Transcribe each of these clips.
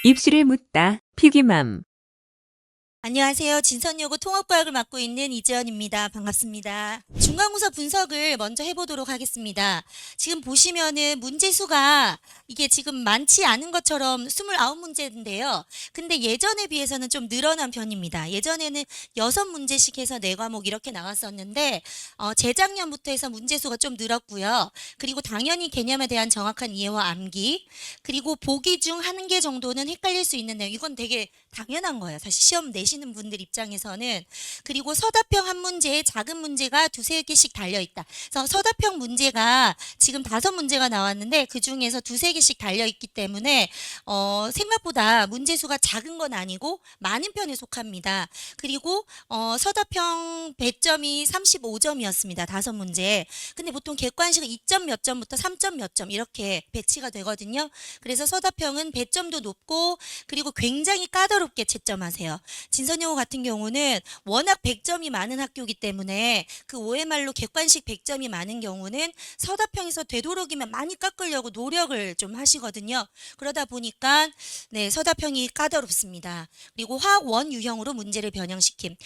입시를 묻다. 피기맘. 안녕하세요. 진선여고 통합과학을 맡고 있는 이재현입니다. 반갑습니다. 중간고사 분석을 먼저 해보도록 하겠습니다. 지금 보시면은 문제수가 이게 지금 많지 않은 것처럼 29문제인데요. 근데 예전에 비해서는 좀 늘어난 편입니다. 예전에는 6문제씩 해서 4과목 이렇게 나왔었는데 재작년부터 해서 문제수가 좀 늘었고요. 그리고 당연히 개념에 대한 정확한 이해와 암기, 그리고 보기 중 1개 정도는 헷갈릴 수 있는 내용. 이건 되게 당연한 거예요. 사실 시험 내시는 분들 입장에서는. 그리고 서답형 한 문제에 작은 문제가 2-3개씩 달려있다. 그래서 서답형 문제가 지금 5문제가 나왔는데 그 중에서 2-3개씩 달려있기 때문에 생각보다 문제수가 작은 건 아니고 많은 편에 속합니다. 그리고 서답형 배점이 35점이었습니다. 5문제. 근데 보통 객관식은 2점 몇 점부터 3점 몇 점 이렇게 배치가 되거든요. 그래서 서답형은 배점도 높고 그리고 굉장히 까다롭게 채점하세요. 진선여고 같은 경우는 워낙 100점이 많은 학교이기 때문에 그 OMR로 객관식 100점이 많은 경우는 서답형에서 되도록이면 많이 깎으려고 노력을 좀 하시거든요. 그러다 보니까 네, 서답형이 까다롭습니다. 그리고 화학 원 유형으로 문제를 변형시킴.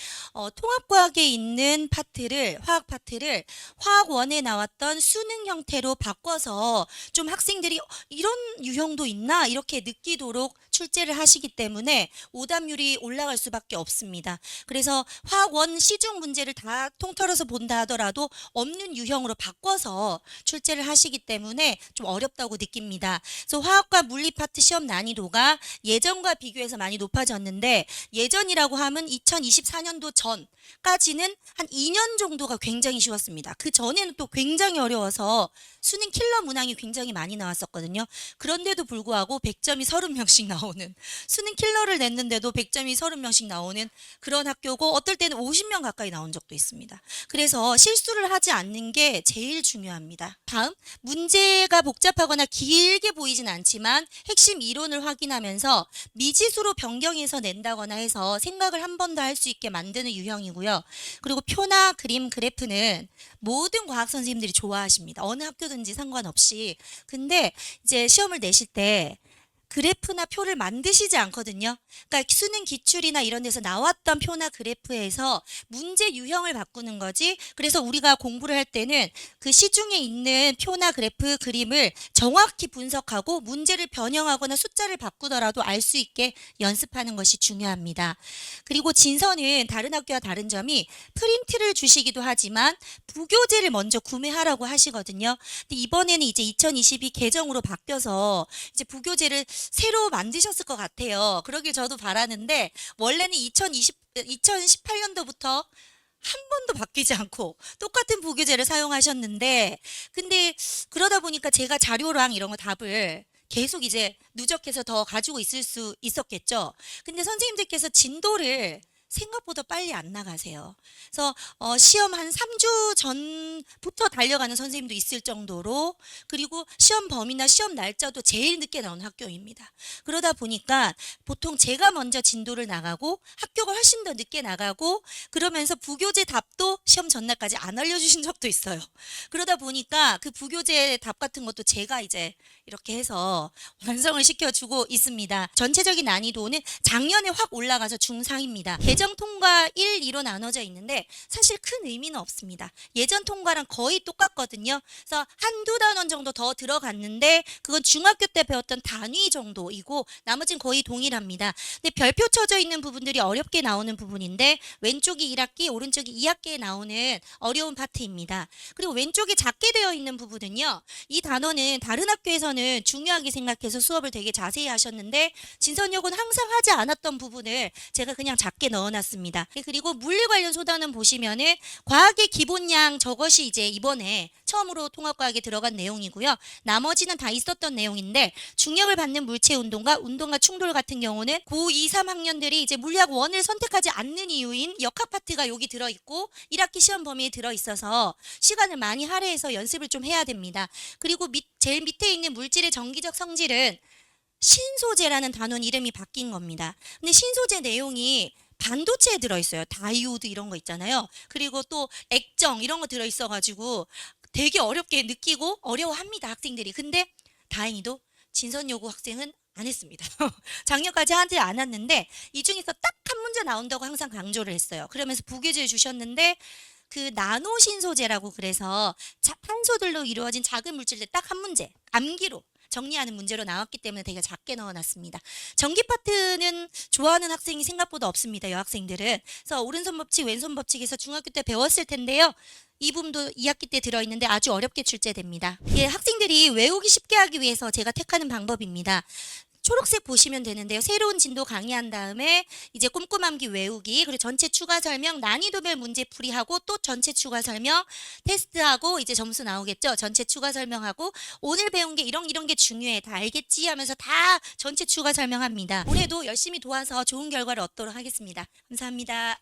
통합과학에 있는 파트를 화학 파트를 화학 원에 나왔던 수능 형태로 바꿔서 좀 학생들이 이런 유형도 있나 이렇게 느끼도록 출제를 하시기 때문에 오답률이 올라갈 수밖에 없습니다. 그래서 화학원 시중 문제를 다 통틀어서 본다 하더라도 없는 유형으로 바꿔서 출제를 하시기 때문에 좀 어렵다고 느낍니다. 그래서 화학과 물리 파트 시험 난이도가 예전과 비교해서 많이 높아졌는데 예전이라고 하면 2024년도 전까지는 한 2년 정도가 굉장히 쉬웠습니다. 그 전에는 또 굉장히 어려워서 수능 킬러 문항이 굉장히 많이 나왔었거든요. 그런데도 불구하고 100점이 30명씩 나오는, 수능 킬러를 냈는데도 100점이 30명씩 나오는 그런 학교고 어떨 때는 50명 가까이 나온 적도 있습니다. 그래서 실수를 하지 않는 게 제일 중요합니다. 다음, 문제가 복잡하거나 길게 보이진 않지만 핵심 이론을 확인하면서 미지수로 변경해서 낸다거나 해서 생각을 한 번 더 할 수 있게 만드는 유형이고요. 그리고 표나 그림, 그래프는 모든 과학 선생님들이 좋아하십니다. 어느 학교든지 상관없이. 근데 이제 시험을 내실 때 그래프나 표를 만드시지 않거든요. 그러니까 수능 기출이나 이런 데서 나왔던 표나 그래프에서 문제 유형을 바꾸는 거지. 그래서 우리가 공부를 할 때는 그 시중에 있는 표나 그래프 그림을 정확히 분석하고 문제를 변형하거나 숫자를 바꾸더라도 알 수 있게 연습하는 것이 중요합니다. 그리고 진서는 다른 학교와 다른 점이 프린트를 주시기도 하지만 부교재를 먼저 구매하라고 하시거든요. 근데 이번에는 이제 2022 개정으로 바뀌어서 이제 부교재를 새로 만드셨을 것 같아요. 그러길 저도 바라는데 원래는 2018년도부터 한 번도 바뀌지 않고 똑같은 부교재를 사용하셨는데 근데 그러다 보니까 제가 자료랑 이런 거 답을 계속 이제 누적해서 더 가지고 있을 수 있었겠죠. 근데 선생님들께서 진도를 생각보다 빨리 안 나가세요. 그래서 시험 한 3주 전부터 달려가는 선생님도 있을 정도로 그리고 시험 범위나 시험 날짜도 제일 늦게 나오는 학교입니다. 그러다 보니까 보통 제가 먼저 진도를 나가고 학교가 훨씬 더 늦게 나가고 그러면서 부교재 답도 시험 전날까지 안 알려주신 적도 있어요. 그러다 보니까 그 부교재 답 같은 것도 제가 이제 이렇게 해서 완성을 시켜주고 있습니다. 전체적인 난이도는 작년에 확 올라가서 중상입니다. 예전 통과 1, 2로 나눠져 있는데 사실 큰 의미는 없습니다. 예전 통과랑 거의 똑같거든요. 그래서 한두 단원 정도 더 들어갔는데 그건 중학교 때 배웠던 단위 정도이고 나머지는 거의 동일합니다. 근데 별표 쳐져 있는 부분들이 어렵게 나오는 부분인데 왼쪽이 1학기, 오른쪽이 2학기에 나오는 어려운 파트입니다. 그리고 왼쪽이 작게 되어 있는 부분은요. 이 단원은 다른 학교에서는 중요하게 생각해서 수업을 되게 자세히 하셨는데 진선여고는 항상 하지 않았던 부분을 제가 그냥 작게 넣어놨습니다. 그리고 물리 관련 소단원 보시면은 과학의 기본량 저것이 이제 이번에 처음으로 통합과학에 들어간 내용이고요. 나머지는 다 있었던 내용인데 중력을 받는 물체 운동과 충돌 같은 경우는 고2, 3학년들이 이제 물리학 원을 선택하지 않는 이유인 역학 파트가 여기 들어있고 1학기 시험 범위에 들어있어서 시간을 많이 할애해서 연습을 좀 해야 됩니다. 그리고 제일 밑에 있는 물질의 정기적 성질은 신소재라는 단원 이름이 바뀐 겁니다. 근데 신소재 내용이 반도체에 들어있어요. 다이오드 이런 거 있잖아요. 그리고 또 액정 이런 거 들어있어가지고 되게 어렵게 느끼고 어려워합니다. 학생들이. 근데 다행히도 진선여고 학생은 안 했습니다. 작년까지 하지 않았는데 이 중에서 딱 한 문제 나온다고 항상 강조를 했어요. 그러면서 부교재 주셨는데 그 나노신소재라고 그래서 탄소들로 이루어진 작은 물질들 딱 한 문제 암기로 정리하는 문제로 나왔기 때문에 되게 작게 넣어놨습니다. 전기 파트는 좋아하는 학생이 생각보다 없습니다. 여학생들은. 그래서 오른손 법칙, 왼손 법칙에서 중학교 때 배웠을 텐데요. 이 부분도 2학기 때 들어있는데 아주 어렵게 출제됩니다. 예, 학생들이 외우기 쉽게 하기 위해서 제가 택하는 방법입니다. 초록색 보시면 되는데요. 새로운 진도 강의한 다음에 이제 꼼꼼함기 외우기, 그리고 전체 추가 설명, 난이도별 문제 풀이하고 또 전체 추가 설명, 테스트하고 이제 점수 나오겠죠. 전체 추가 설명하고 오늘 배운 게 이런 게 중요해. 다 알겠지? 하면서 다 전체 추가 설명합니다. 올해도 열심히 도와서 좋은 결과를 얻도록 하겠습니다. 감사합니다.